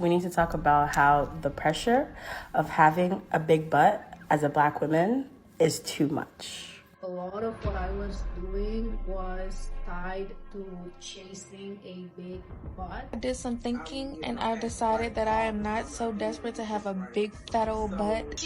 we need to talk about how the pressure of having a big butt as a Black woman is too much. A lot of what I was doing was tied to chasing a big butt. I did some thinking and I decided that I am not so desperate to have a big fat old butt.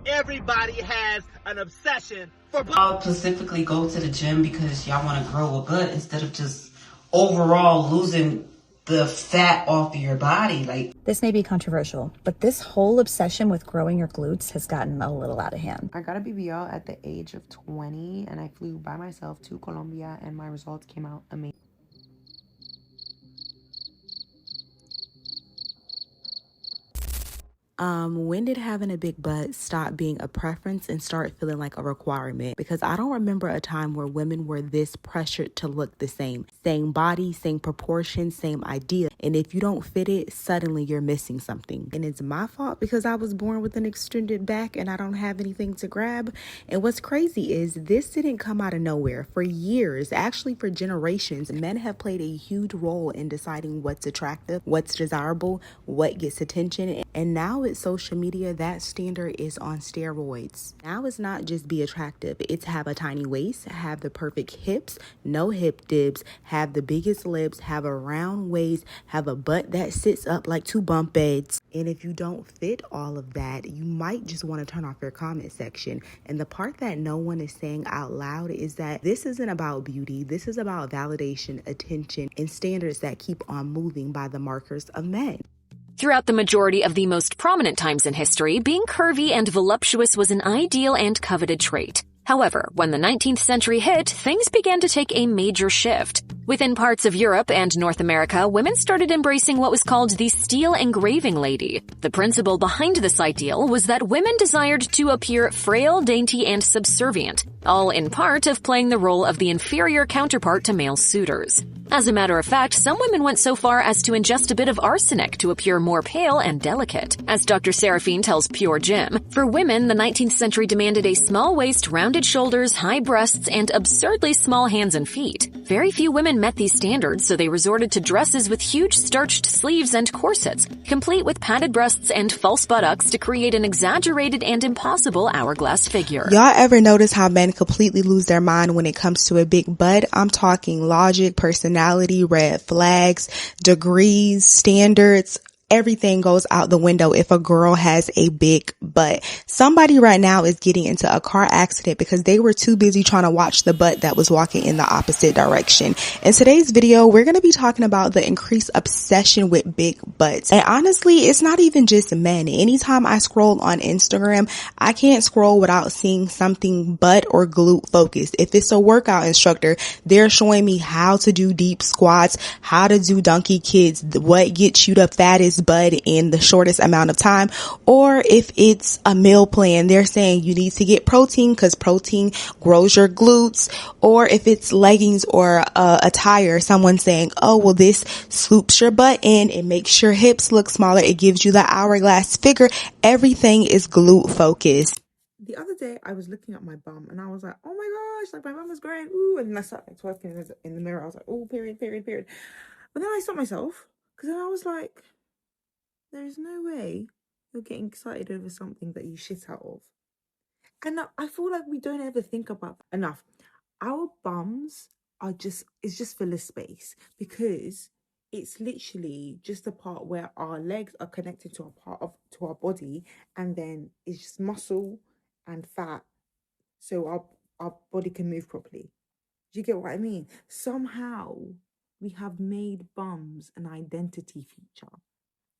Everybody has an obsession for butt. Y'all specifically go to the gym because y'all want to grow a butt instead of just overall losing the fat off of your body. Like, this may be controversial, but this whole obsession with growing your glutes has gotten a little out of hand. I got a BBL at the age of 20 and I flew by myself to Colombia and my results came out amazing. When did having a big butt stop being a preference and start feeling like a requirement? Because I don't remember a time where women were this pressured to look the same. Same body, same proportion, same idea. And if you don't fit it, suddenly you're missing something. And it's my fault because I was born with an extended back and I don't have anything to grab. And what's crazy is this didn't come out of nowhere. For years, actually for generations, men have played a huge role in deciding what's attractive, what's desirable, what gets attention. And now with social media, that standard is on steroids. Now it's not just be attractive, it's have a tiny waist, have the perfect hips, no hip dips, have the biggest lips, have a round waist, have a butt that sits up like two bunk beds. And if you don't fit all of that, you might just want to turn off your comment section. And the part that no one is saying out loud is that this isn't about beauty. This is about validation, attention, and standards that keep on moving by the markers of men. Throughout the majority of the most prominent times in history, being curvy and voluptuous was an ideal and coveted trait. However, when the 19th century hit, things began to take a major shift. Within parts of Europe and North America, women started embracing what was called the steel engraving lady. The principle behind this ideal was that women desired to appear frail, dainty, and subservient, all in part of playing the role of the inferior counterpart to male suitors. As a matter of fact, some women went so far as to ingest a bit of arsenic to appear more pale and delicate. As Dr. Seraphine tells Pure Gym, for women, the 19th century demanded a small waist, rounded shoulders, high breasts, and absurdly small hands and feet. Very few women met these standards, so they resorted to dresses with huge starched sleeves and corsets, complete with padded breasts and false buttocks to create an exaggerated and impossible hourglass figure. Y'all ever notice how men completely lose their mind when it comes to a big butt? I'm talking logic, personality, red flags, degrees, standards. Everything goes out the window if a girl has a big butt. Somebody right now is getting into a car accident because they were too busy trying to watch the butt that was walking in the opposite direction. In today's video, we're going to be talking about the increased obsession with big butts. And honestly, it's not even just men. Anytime I scroll on Instagram, I can't scroll without seeing something butt or glute focused. If it's a workout instructor, they're showing me how to do deep squats, how to do donkey kids, what gets you the fattest butt in the shortest amount of time. Or if it's a meal plan, they're saying you need to get protein because protein grows your glutes. Or if it's leggings or attire, someone's saying, oh, well, this swoops your butt in, it makes your hips look smaller, it gives you the hourglass figure. Everything is glute focused. The other day I was looking at my bum and I was like, oh my gosh, like my bum is growing, ooh, and I started like twerking in the mirror. I was like, oh, period. But then I stopped myself because then I was like, there's no way you're getting excited over something that you shit out of. And I feel like we don't ever think about that enough. Our bums it's just filler space because it's literally just a part where our legs are connected to our body, and then it's just muscle and fat so our body can move properly. Do you get what I mean? Somehow we have made bums an identity feature.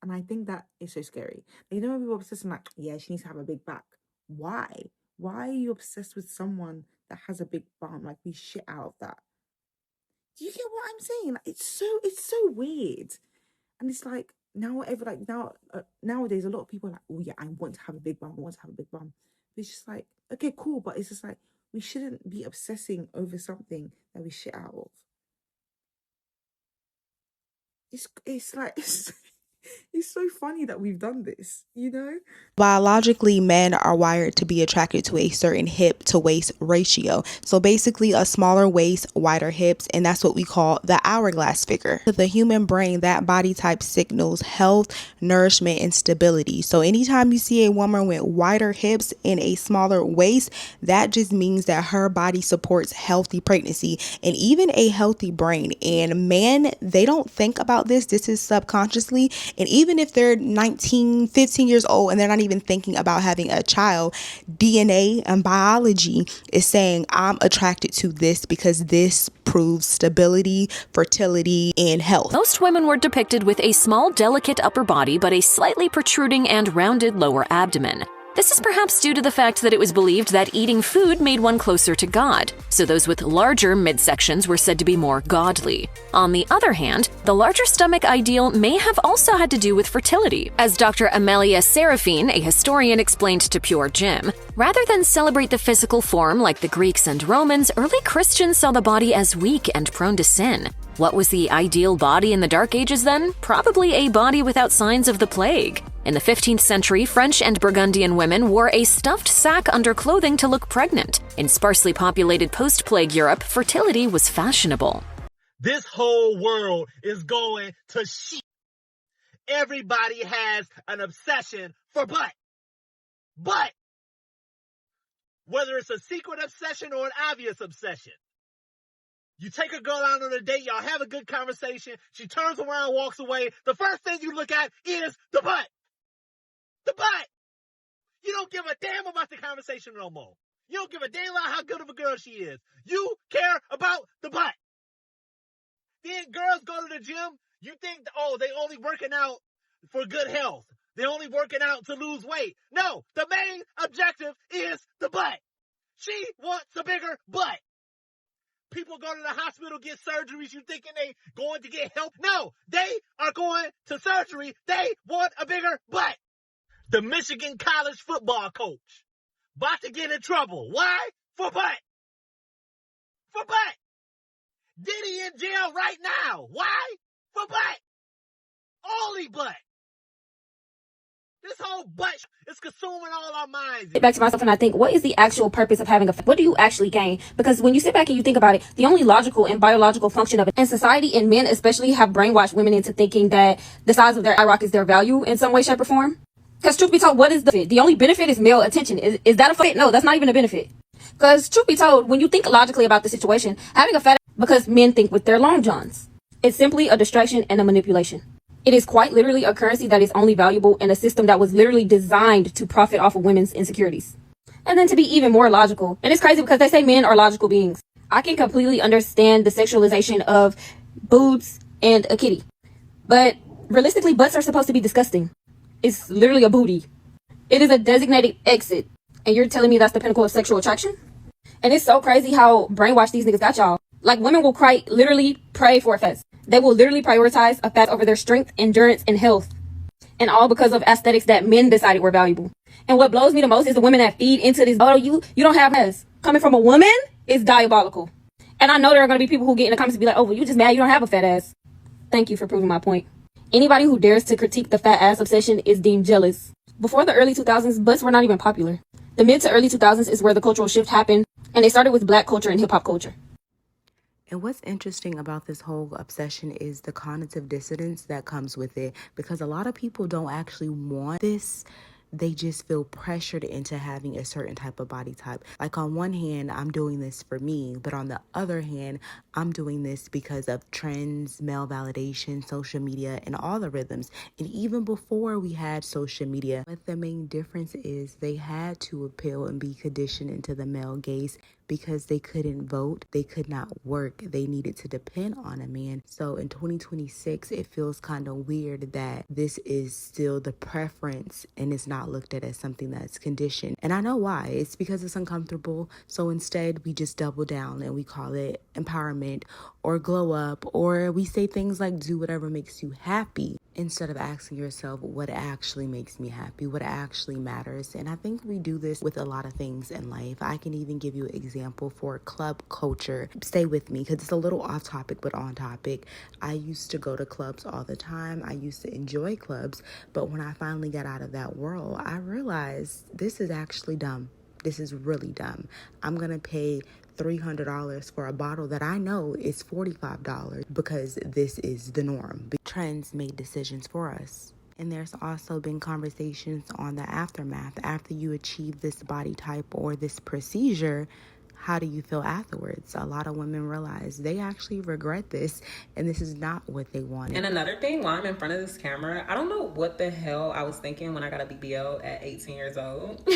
And I think that is so scary. Like, you know when people are obsessed with like, yeah, she needs to have a big back. Why? Why are you obsessed with someone that has a big bum? Like, we shit out of that. Do you get what I'm saying? Like, it's so weird. And it's like nowadays a lot of people are like, oh yeah, I want to have a big bum. I want to have a big bum. But it's just like, okay, cool. But it's just like, we shouldn't be obsessing over something that we shit out of. It's like It's so funny that we've done this, you know? Biologically, men are wired to be attracted to a certain hip to waist ratio. So basically a smaller waist, wider hips, and that's what we call the hourglass figure. To the human brain, that body type signals health, nourishment, and stability. So anytime you see a woman with wider hips and a smaller waist, that just means that her body supports healthy pregnancy and even a healthy brain. And men, they don't think about this. This is subconsciously. And even if they're 19, 15 years old and they're not even thinking about having a child, DNA and biology is saying, I'm attracted to this because this proves stability, fertility, and health. Most women were depicted with a small, delicate upper body but a slightly protruding and rounded lower abdomen. This is perhaps due to the fact that it was believed that eating food made one closer to God, so those with larger midsections were said to be more godly. On the other hand, the larger stomach ideal may have also had to do with fertility. As Dr. Amelia Serafine, a historian, explained to Pure Gym, rather than celebrate the physical form like the Greeks and Romans, early Christians saw the body as weak and prone to sin. What was the ideal body in the Dark Ages then? Probably a body without signs of the plague. In the 15th century, French and Burgundian women wore a stuffed sack under clothing to look pregnant. In sparsely populated post-plague Europe, fertility was fashionable. This whole world is going to shit. Everybody has an obsession for butt. Butt. Whether it's a secret obsession or an obvious obsession. You take a girl out on a date, y'all have a good conversation, she turns around, walks away. The first thing you look at is the butt. The butt. You don't give a damn about the conversation no more. You don't give a damn about how good of a girl she is. You care about the butt. Then girls go to the gym, you think, oh, they only working out for good health. They're only working out to lose weight. No, the main objective is the butt. She wants a bigger butt. People go to the hospital, get surgeries, you thinking they going to get help. No, they are going to surgery. They want a bigger butt. The Michigan college football coach about to get in trouble. Why? For butt. For butt. Diddy in jail right now. Why? For butt. Only butt. This whole butt is consuming all our minds. Get back to myself and I think, what is the actual purpose of having what do you actually gain? Because when you sit back and you think about it, the only logical and biological function of it, and society and men especially have brainwashed women into thinking that the size of their eye rock is their value in some way, shape, or form. Because truth be told, what is the benefit? The only benefit is male attention. Is that a fit? No, that's not even a benefit. Because truth be told, when you think logically about the situation, having a fat because men think with their long johns, it's simply a distraction and a manipulation. It is quite literally a currency that is only valuable in a system that was literally designed to profit off of women's insecurities. And then to be even more logical, and it's crazy because they say men are logical beings. I can completely understand the sexualization of boobs and a kitty. But realistically, butts are supposed to be disgusting. It's literally a booty. It is a designated exit. And you're telling me that's the pinnacle of sexual attraction? And it's so crazy how brainwashed these niggas got y'all. Like, women will literally pray for a fat. They will literally prioritize a fat over their strength, endurance, and health. And all because of aesthetics that men decided were valuable. And what blows me the most is the women that feed into this, oh, you don't have ass. Coming from a woman is diabolical. And I know there are going to be people who get in the comments and be like, oh, well, you just mad you don't have a fat ass. Thank you for proving my point. Anybody who dares to critique the fat ass obsession is deemed jealous. Before the early 2000s, butts were not even popular. The mid to early 2000s is where the cultural shift happened, and they started with black culture and hip-hop culture. And what's interesting about this whole obsession is the cognitive dissonance that comes with it, because a lot of people don't actually want this. They just feel pressured into having a certain type of body type. Like, on one hand, I'm doing this for me, but on the other hand, I'm doing this because of trends, male validation, social media, and all the rhythms. And even before we had social media, but the main difference is they had to appeal and be conditioned into the male gaze because they couldn't vote, they could not work, they needed to depend on a man. So in 2026, it feels kind of weird that this is still the preference and it's not looked at as something that's conditioned. And I know why. It's because it's uncomfortable. So instead, we just double down and we call it empowerment or glow up, or we say things like do whatever makes you happy, instead of asking yourself what actually makes me happy, what actually matters. And I think we do this with a lot of things in life. I can even give you examples example for club culture. Stay with me because it's a little off topic but on topic. I used to go to clubs all the time. I used to enjoy clubs, but when I finally got out of that world, I realized this is actually dumb. This is really dumb. I'm gonna pay $300 for a bottle that I know is $45 because this is the norm. Trends made decisions for us. And there's also been conversations on the aftermath. After you achieve this body type or this procedure, how do you feel afterwards? A lot of women realize they actually regret this, and this is not what they wanted. And another thing, while I'm in front of this camera, I don't know what the hell I was thinking when I got a BBL at 18 years old.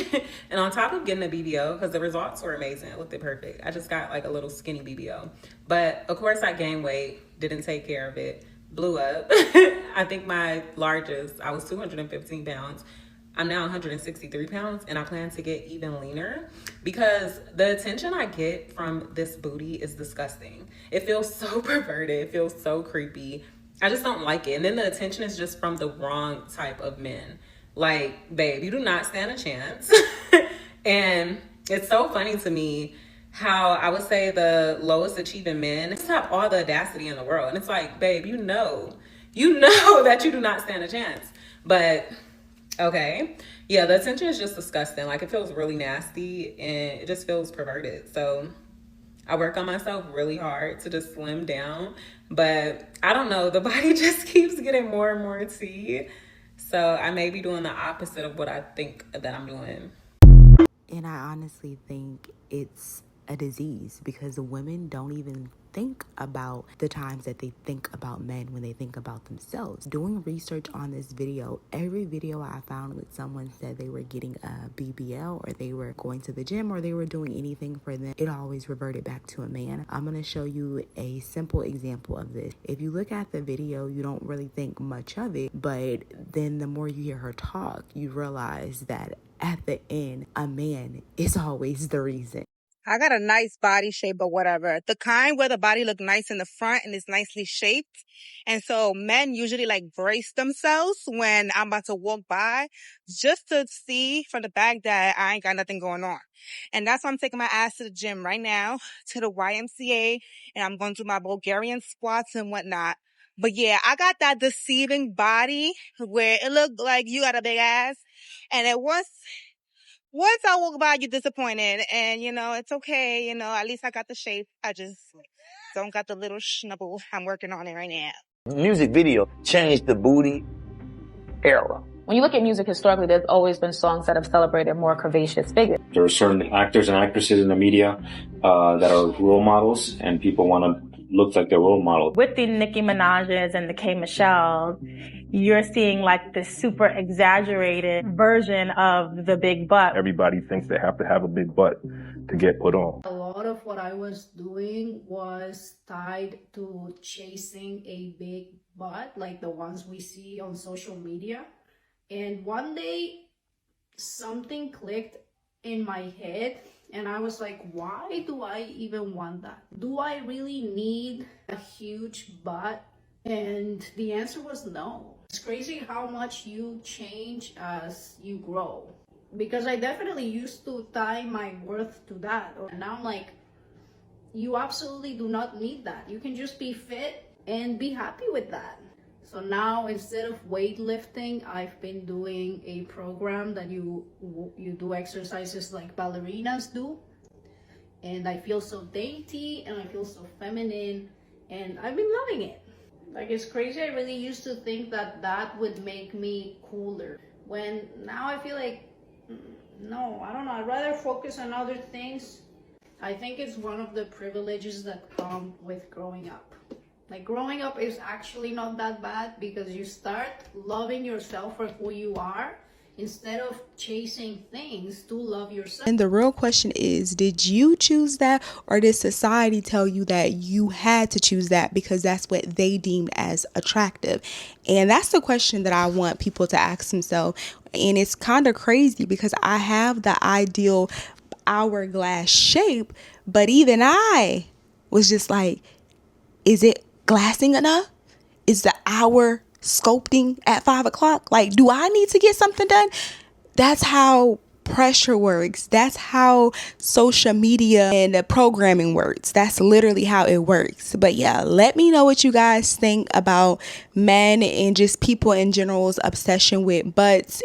And on top of getting a BBL, because the results were amazing, it looked perfect, I just got like a little skinny BBL. But of course I gained weight, didn't take care of it, blew up. I think my largest, I was 215 pounds. I'm now 163 pounds, and I plan to get even leaner because the attention I get from this booty is disgusting. It feels so perverted. It feels so creepy. I just don't like it. And then the attention is just from the wrong type of men. Like, babe, you do not stand a chance. And it's so funny to me how I would say the lowest achieving men just have all the audacity in the world. And it's like, babe, you know that you do not stand a chance. But okay. Yeah, the attention is just disgusting. Like, it feels really nasty and it just feels perverted. So I work on myself really hard to just slim down. But I don't know, the body just keeps getting more and more T. So I may be doing the opposite of what I think that I'm doing. And I honestly think it's a disease because women don't even think about the times that they think about men when they think about themselves. Doing research on this video, every video I found with someone said they were getting a BBL or they were going to the gym or they were doing anything for them, it always reverted back to a man. I'm going to show you a simple example of this. If you look at the video, you don't really think much of it, but then the more you hear her talk, you realize that at the end, a man is always the reason. I got a nice body shape or whatever. The kind where the body look nice in the front and is nicely shaped. And so men usually like brace themselves when I'm about to walk by just to see from the back that I ain't got nothing going on. And that's why I'm taking my ass to the gym right now, to the YMCA, and I'm going to do my Bulgarian squats and whatnot. But yeah, I got that deceiving body where it looked like you got a big ass. And once I walk by, you're disappointed. And, it's okay. At least I got the shape. I just don't got the little schnubble. I'm working on it right now. Music video changed the booty era. When you look at music historically, there's always been songs that have celebrated more curvaceous figures. There are certain actors and actresses in the media that are role models, and people want to look like their role model. With the Nicki Minaj's and the K. Michelle, you're seeing like this super exaggerated version of the big butt. Everybody thinks they have to have a big butt to get put on. A lot of what I was doing was tied to chasing a big butt, like the ones we see on social media. And one day, something clicked in my head, and I was like, why do I even want that? Do I really need a huge butt? And the answer was no. It's crazy how much you change as you grow. Because I definitely used to tie my worth to that. And now I'm like, you absolutely do not need that. You can just be fit and be happy with that. So now, instead of weightlifting, I've been doing a program that you do exercises like ballerinas do. And I feel so dainty and I feel so feminine, and I've been loving it. Like, it's crazy. I really used to think that that would make me cooler. When now I feel like, no, I don't know. I'd rather focus on other things. I think it's one of the privileges that come with growing up. Like, growing up is actually not that bad because you start loving yourself for who you are instead of chasing things to love yourself. And the real question is, did you choose that, or did society tell you that you had to choose that because that's what they deemed as attractive? And that's the question that I want people to ask themselves. And it's kind of crazy because I have the ideal hourglass shape, but even I was just like, is it glassing enough? Is the hour sculpting at 5 o'clock? Like, do I need to get something done? That's how pressure works. That's how social media and programming works. That's literally how it works. But yeah, let me know what you guys think about men and just people in general's obsession with butts.